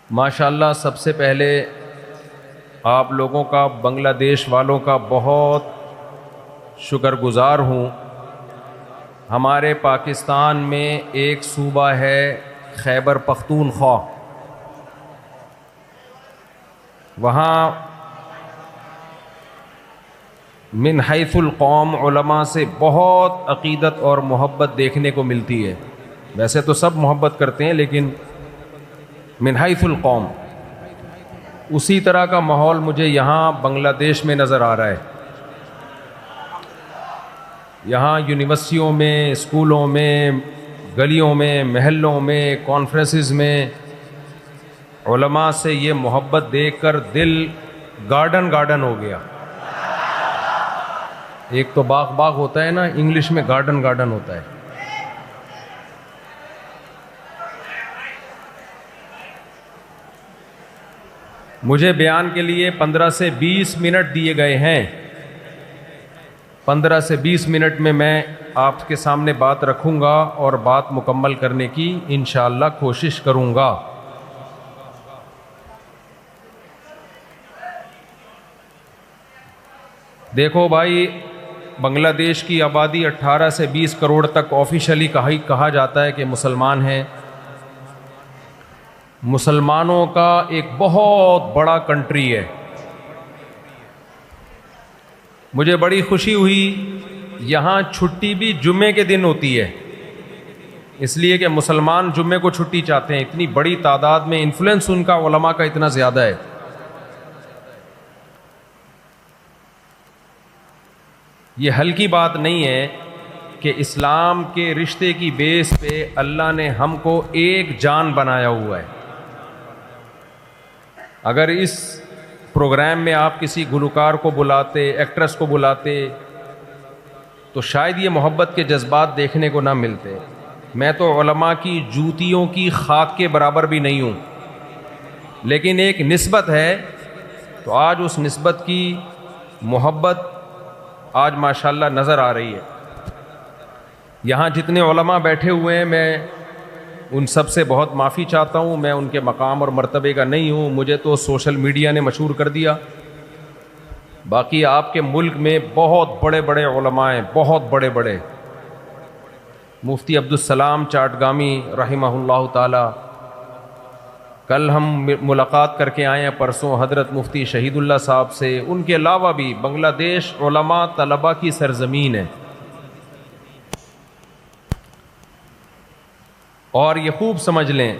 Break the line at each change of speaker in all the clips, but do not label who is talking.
ماشاءاللہ سب سے پہلے آپ لوگوں کا، بنگلہ دیش والوں کا بہت شکر گزار ہوں۔ ہمارے پاکستان میں ایک صوبہ ہے خیبر پختونخوا، وہاں من حیث القوم علماء سے بہت عقیدت اور محبت دیکھنے کو ملتی ہے۔ ویسے تو سب محبت کرتے ہیں، لیکن من حیث القوم اسی طرح کا ماحول مجھے یہاں بنگلہ دیش میں نظر آ رہا ہے۔ یہاں یونیورسٹیوں میں، اسکولوں میں، گلیوں میں، محلوں میں، کانفرنسز میں علماء سے یہ محبت دیکھ کر دل گارڈن گارڈن ہو گیا۔ ایک تو باغ باغ ہوتا ہے نا، انگلش میں گارڈن گارڈن ہوتا ہے۔ مجھے بیان کے لیے 15 سے 20 منٹ دیے گئے ہیں۔ 15 سے 20 منٹ میں آپ کے سامنے بات رکھوں گا اور بات مکمل کرنے کی انشاءاللہ کوشش کروں گا۔ دیکھو بھائی، بنگلہ دیش کی آبادی 18 سے 20 کروڑ تک آفیشلی کہا جاتا ہے کہ مسلمان ہیں۔ مسلمانوں کا ایک بہت بڑا کنٹری ہے۔ مجھے بڑی خوشی ہوئی، یہاں چھٹی بھی جمعے کے دن ہوتی ہے، اس لیے کہ مسلمان جمعے کو چھٹی چاہتے ہیں۔ اتنی بڑی تعداد میں انفلوئنس ان کا علماء کا اتنا زیادہ ہے۔ یہ ہلکی بات نہیں ہے کہ اسلام کے رشتے کی بیس پہ اللہ نے ہم کو ایک جان بنایا ہوا ہے۔ اگر اس پروگرام میں آپ کسی گلوکار کو بلاتے، ایکٹریس کو بلاتے، تو شاید یہ محبت کے جذبات دیکھنے کو نہ ملتے۔ میں تو علماء کی جوتیوں کی خاک کے برابر بھی نہیں ہوں، لیکن ایک نسبت ہے، تو آج اس نسبت کی محبت آج ماشاءاللہ نظر آ رہی ہے۔ یہاں جتنے علماء بیٹھے ہوئے ہیں، میں ان سب سے بہت معافی چاہتا ہوں، میں ان کے مقام اور مرتبے کا نہیں ہوں، مجھے تو سوشل میڈیا نے مشہور کر دیا۔ باقی آپ کے ملک میں بہت بڑے بڑے علماء ہیں، بہت بڑے بڑے۔ مفتی عبدالسلام چاٹگامی رحمہ اللہ تعالی، کل ہم ملاقات کر کے آئے ہیں، پرسوں حضرت مفتی شہید اللہ صاحب سے۔ ان کے علاوہ بھی بنگلہ دیش علماء طلباء کی سرزمین ہے، اور یہ خوب سمجھ لیں،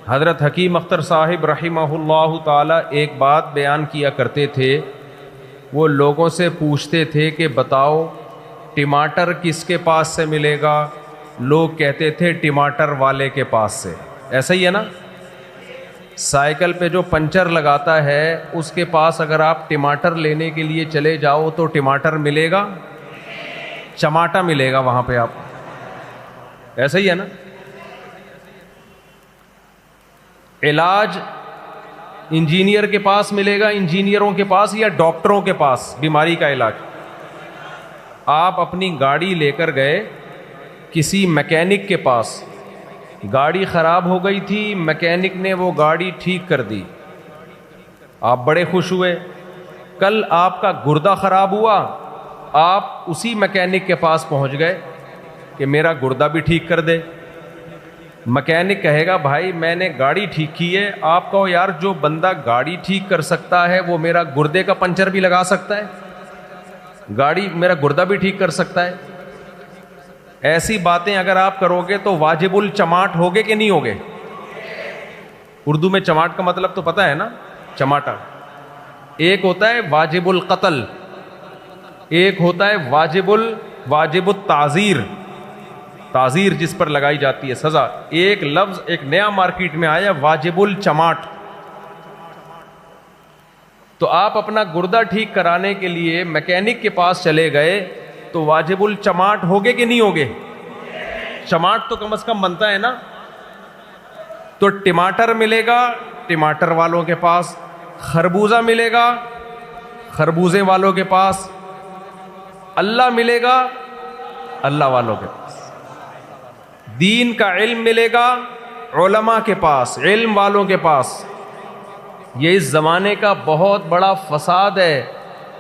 حضرت حکیم اختر صاحب رحمہ اللہ تعالی ایک بات بیان کیا کرتے تھے۔ وہ لوگوں سے پوچھتے تھے کہ بتاؤ ٹماٹر کس کے پاس سے ملے گا؟ لوگ کہتے تھے ٹماٹر والے کے پاس سے۔ ایسا ہی ہے نا، سائیکل پہ جو پنچر لگاتا ہے اس کے پاس اگر آپ ٹماٹر لینے کے لیے چلے جاؤ تو ٹماٹر ملے گا؟ چماٹا ملے گا وہاں پہ آپ۔ ایسا ہی ہے نا، علاج انجینئر کے پاس ملے گا، انجینئروں کے پاس، یا ڈاکٹروں کے پاس بیماری کا علاج؟ آپ اپنی گاڑی لے کر گئے کسی میکینک کے پاس، گاڑی خراب ہو گئی تھی، میکینک نے وہ گاڑی ٹھیک کر دی، آپ بڑے خوش ہوئے۔ کل آپ کا گردہ خراب ہوا، آپ اسی میکینک کے پاس پہنچ گئے کہ میرا گردہ بھی ٹھیک کر دے۔ میکینک کہے گا بھائی میں نے گاڑی ٹھیک کی ہے، آپ کہو یار جو بندہ گاڑی ٹھیک کر سکتا ہے وہ میرا گردے کا پنچر بھی لگا سکتا ہے، گاڑی میرا گردہ بھی ٹھیک کر سکتا ہے۔ ایسی باتیں اگر آپ کرو گے تو واجب الچماٹ ہوگے کہ نہیں ہوگے؟ اردو میں چماٹ کا مطلب تو پتہ ہے نا، چماٹا۔ ایک ہوتا ہے واجب القتل، ایک ہوتا ہے واجب التعزیر، تعزیر جس پر لگائی جاتی ہے سزا۔ ایک لفظ ایک نیا مارکیٹ میں آیا، واجب الچماٹ۔ تو آپ اپنا گردہ ٹھیک کرانے کے لیے میکینک کے پاس چلے گئے تو واجب الچماٹ ہوگے کہ نہیں ہوگے؟ چماٹ تو کم از کم بنتا ہے نا۔ تو ٹماٹر ملے گا ٹماٹر والوں کے پاس، خربوزہ ملے گا خربوزے والوں کے پاس، اللہ ملے گا اللہ والوں کے پاس، دین کا علم ملے گا علماء کے پاس، علم والوں کے پاس. یہ اس زمانے کا بہت بڑا فساد ہے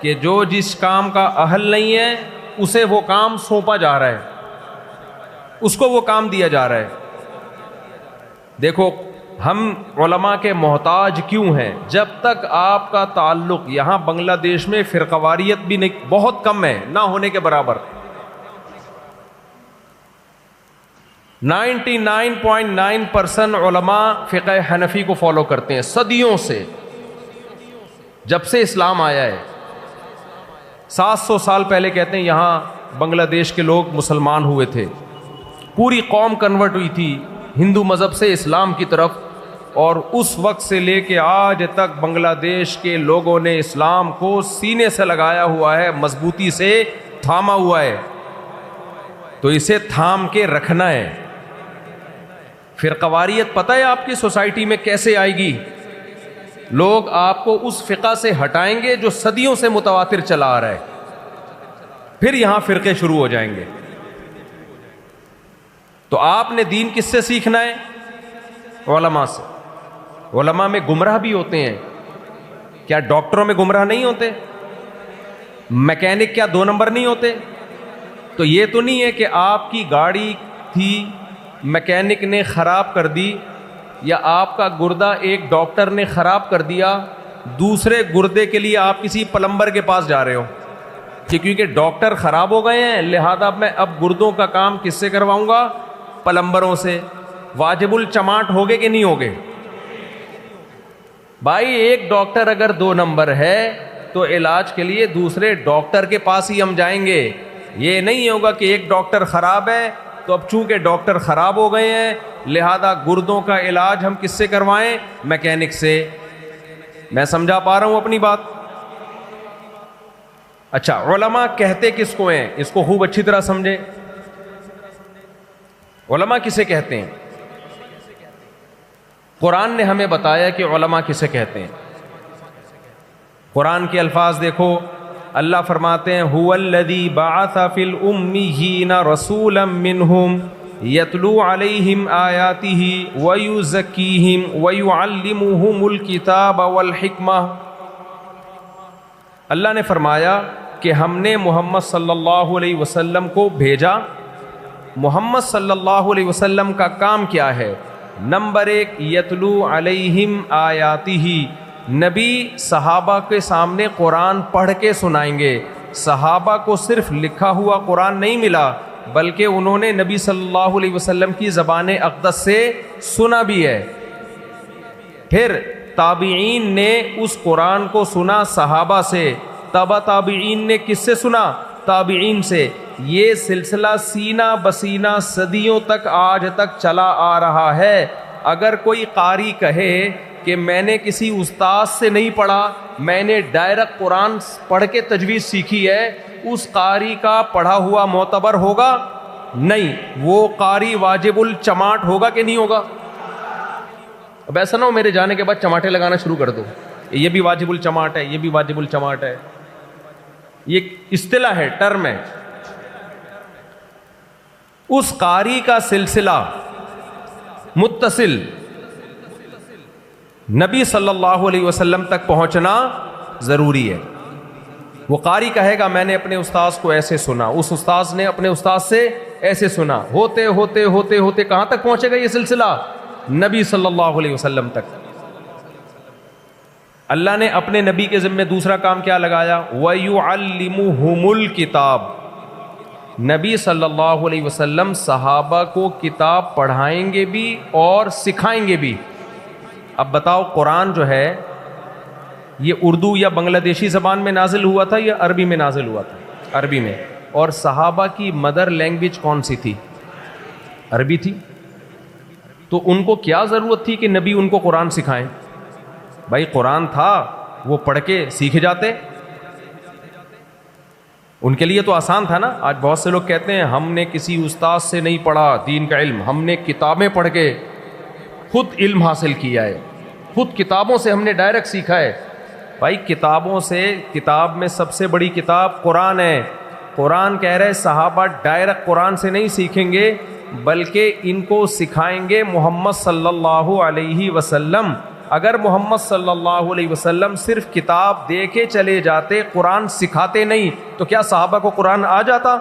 کہ جو جس کام کا اہل نہیں ہے اسے وہ کام سونپا جا رہا ہے، اس کو وہ کام دیا جا رہا ہے. دیکھو ہم علماء کے محتاج کیوں ہیں؟ جب تک آپ کا تعلق یہاں بنگلہ دیش میں فرقواریت بھی نہیں، بہت کم ہے، نہ ہونے کے برابر. 99.9% علماء فقہ حنفی کو فالو کرتے ہیں صدیوں سے، جب سے اسلام آیا ہے. 700 سال پہلے کہتے ہیں یہاں بنگلہ دیش کے لوگ مسلمان ہوئے تھے، پوری قوم کنورٹ ہوئی تھی ہندو مذہب سے اسلام کی طرف، اور اس وقت سے لے کے آج تک بنگلہ دیش کے لوگوں نے اسلام کو سینے سے لگایا ہوا ہے، مضبوطی سے تھاما ہوا ہے. تو اسے تھام کے رکھنا ہے. فرقواریت پتہ ہے آپ کی سوسائٹی میں کیسے آئے گی؟ لوگ آپ کو اس فقہ سے ہٹائیں گے جو صدیوں سے متواتر چلا آ رہا ہے، پھر یہاں فرقے شروع ہو جائیں گے. تو آپ نے دین کس سے سیکھنا ہے؟ علماء سے. علماء میں گمراہ بھی ہوتے ہیں، کیا ڈاکٹروں میں گمراہ نہیں ہوتے؟ میکینک کیا 2 نمبر نہیں ہوتے؟ تو یہ تو نہیں ہے کہ آپ کی گاڑی تھی میکینک نے خراب کر دی، یا آپ کا گردہ ایک ڈاکٹر نے خراب کر دیا، دوسرے گردے کے لیے آپ کسی پلمبر کے پاس جا رہے ہو کہ کیونکہ ڈاکٹر خراب ہو گئے ہیں لہذا میں اب گردوں کا کام کس سے کرواؤں گا؟ پلمبروں سے. واجب الچماٹ ہوگے کہ نہیں ہوگے؟ بھائی ایک ڈاکٹر اگر 2 نمبر ہے تو علاج کے لیے دوسرے ڈاکٹر کے پاس ہی ہم جائیں گے. یہ نہیں ہوگا کہ ایک ڈاکٹر خراب ہے تو اب چونکہ ڈاکٹر خراب ہو گئے ہیں لہذا گردوں کا علاج ہم کس سے کروائیں؟ میکینک سے. میں سمجھا پا رہا ہوں اپنی بات؟ اچھا علماء کہتے کس کو ہیں؟ اس کو خوب اچھی طرح سمجھیں. علماء کسے کہتے ہیں؟ قرآن نے ہمیں بتایا کہ علماء کسے کہتے ہیں. قرآن کے الفاظ دیکھو، اللہ فرماتے ہیں هو الذی بعث فی الامیین رسولا منہم یتلو علیہم آیاتہ ویزکیہم ویعلمہم الکتاب والحکمہ. اللہ نے فرمایا کہ ہم نے محمد صلی اللہ علیہ وسلم کو بھیجا. محمد صلی اللہ علیہ وسلم کا کام کیا ہے؟ نمبر 1 یتلو علیہم آیاتہ، نبی صحابہ کے سامنے قرآن پڑھ کے سنائیں گے. صحابہ کو صرف لکھا ہوا قرآن نہیں ملا بلکہ انہوں نے نبی صلی اللہ علیہ وسلم کی زبان اقدس سے سنا بھی ہے. پھر تابعین نے اس قرآن کو سنا صحابہ سے، تبع تابعین نے کس سے سنا؟ تابعین سے. یہ سلسلہ سینہ بسینہ صدیوں تک آج تک چلا آ رہا ہے. اگر کوئی قاری کہے کہ میں نے کسی استاد سے نہیں پڑھا، میں نے ڈائریکٹ قرآن پڑھ کے تجوید سیکھی ہے، اس قاری کا پڑھا ہوا معتبر ہوگا؟ نہیں. وہ قاری واجب الچماٹ ہوگا کہ نہیں ہوگا؟ اب ایسا نہ ہو میرے جانے کے بعد چماٹے لگانا شروع کر دو، یہ بھی واجب الچماٹ ہے، یہ بھی واجب الچماٹ ہے. یہ اصطلاح ہے، ٹرم ہے. اس قاری کا سلسلہ متصل نبی صلی اللہ علیہ وسلم تک پہنچنا ضروری ہے. وہ قاری کہے گا میں نے اپنے استاذ کو ایسے سنا، اس استاذ نے اپنے استاذ سے ایسے سنا، ہوتے ہوتے ہوتے ہوتے کہاں تک پہنچے گا یہ سلسلہ؟ نبی صلی اللہ علیہ وسلم تک. اللہ نے اپنے نبی کے ذمہ دوسرا کام کیا لگایا؟ وَيُعَلِّمُهُمُ الْكِتَابَ. نبی صلی اللہ علیہ وسلم صحابہ کو کتاب پڑھائیں گے بھی اور سکھائیں گے بھی. اب بتاؤ قرآن جو ہے یہ اردو یا بنگلہ دیشی زبان میں نازل ہوا تھا یا عربی میں نازل ہوا تھا؟ عربی میں. اور صحابہ کی مدر لینگویج کون سی تھی؟ عربی تھی. تو ان کو کیا ضرورت تھی کہ نبی ان کو قرآن سکھائیں؟ بھائی قرآن تھا، وہ پڑھ کے سیکھ جاتے. ان کے لیے تو آسان تھا نا. آج بہت سے لوگ کہتے ہیں ہم نے کسی استاد سے نہیں پڑھا دین کا علم، ہم نے کتابیں پڑھ کے خود علم حاصل کیا ہے، خود کتابوں سے ہم نے ڈائریکٹ سیکھا ہے. بھائی کتابوں سے، کتاب میں سب سے بڑی کتاب قرآن ہے. قرآن کہہ رہے صحابہ ڈائریکٹ قرآن سے نہیں سیکھیں گے، بلکہ ان کو سکھائیں گے محمد صلی اللہ علیہ وسلم. اگر محمد صلی اللہ علیہ وسلم صرف کتاب دے کے چلے جاتے, قرآن سکھاتے نہیں, تو کیا صحابہ کو قرآن آ جاتا؟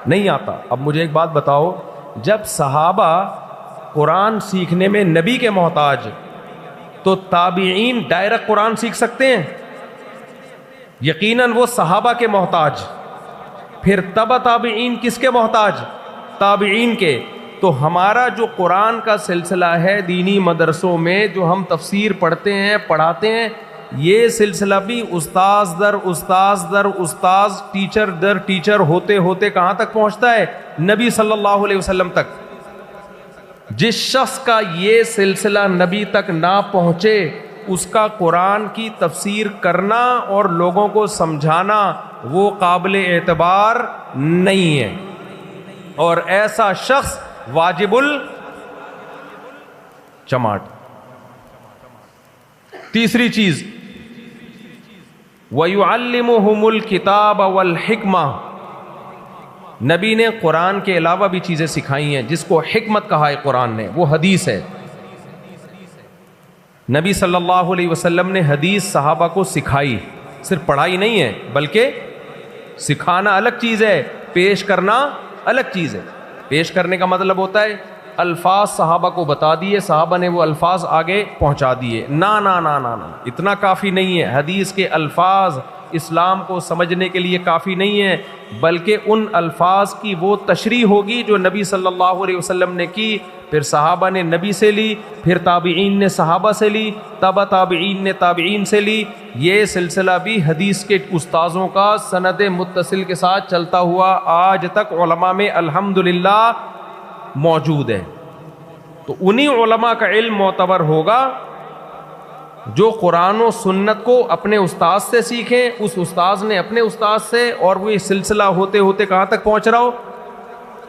نہیں آتا. اب مجھے ایک بات بتاؤ, جب صحابہ قرآن سیکھنے میں نبی کے محتاج, تو تابعین ڈائریکٹ قرآن سیکھ سکتے ہیں؟ یقیناً وہ صحابہ کے محتاج. پھر تبع تابعین کس کے محتاج؟ تابعین کے. تو ہمارا جو قرآن کا سلسلہ ہے دینی مدرسوں میں, جو ہم تفسیر پڑھتے ہیں پڑھاتے ہیں, یہ سلسلہ بھی استاذ در استاذ در استاذ, ٹیچر در ٹیچر ہوتے ہوتے کہاں تک پہنچتا ہے؟ نبی صلی اللہ علیہ وسلم تک. جس شخص کا یہ سلسلہ نبی تک نہ پہنچے, اس کا قرآن کی تفسیر کرنا اور لوگوں کو سمجھانا وہ قابل اعتبار نہیں ہے, اور ایسا شخص واجب الچماٹ. تیسری چیز, وَيُعَلِّمُهُمُ الْكِتَابَ وَالْحِكْمَةَ, نبی نے قرآن کے علاوہ بھی چیزیں سکھائی ہیں جس کو حکمت کہا ہے قرآن نے, وہ حدیث ہے. نبی صلی اللہ علیہ وسلم نے حدیث صحابہ کو سکھائی, صرف پڑھائی نہیں ہے بلکہ سکھانا الگ چیز ہے, پیش کرنا الگ چیز ہے. پیش کرنے کا مطلب ہوتا ہے الفاظ صحابہ کو بتا دیے, صحابہ نے وہ الفاظ آگے پہنچا دیے. نا نا نا نا نا, اتنا کافی نہیں ہے. حدیث کے الفاظ اسلام کو سمجھنے کے لیے کافی نہیں ہے, بلکہ ان الفاظ کی وہ تشریح ہوگی جو نبی صلی اللہ علیہ وسلم نے کی, پھر صحابہ نے نبی سے لی, پھر تابعین نے صحابہ سے لی, تبع تابعین نے تابعین سے لی. یہ سلسلہ بھی حدیث کے استاذوں کا سند متصل کے ساتھ چلتا ہوا آج تک علماء میں الحمدللہ موجود ہے. تو انہی علماء کا علم معتبر ہوگا جو قرآن و سنت کو اپنے استاد سے سیکھیں, اس استاذ نے اپنے استاد سے, اور وہ یہ سلسلہ ہوتے ہوتے کہاں تک پہنچ رہا ہو؟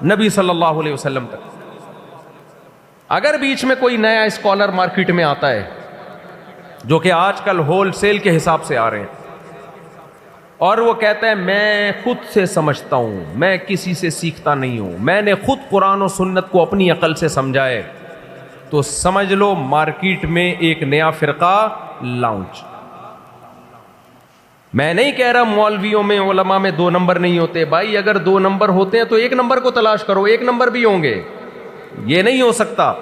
نبی صلی اللہ علیہ وسلم تک. اگر بیچ میں کوئی نیا اسکالر مارکیٹ میں آتا ہے, جو کہ آج کل ہول سیل کے حساب سے آ رہے ہیں, اور وہ کہتا ہے میں خود سے سمجھتا ہوں, میں کسی سے سیکھتا نہیں ہوں, میں نے خود قرآن و سنت کو اپنی عقل سے سمجھا ہے, تو سمجھ لو مارکیٹ میں ایک نیا فرقہ لانچ. میں نہیں کہہ رہا مولویوں میں علماء میں 2 نمبر نہیں ہوتے بھائی, اگر 2 نمبر ہوتے ہیں تو 1 نمبر کو تلاش کرو, 1 نمبر بھی ہوں گے, یہ نہیں ہو سکتا.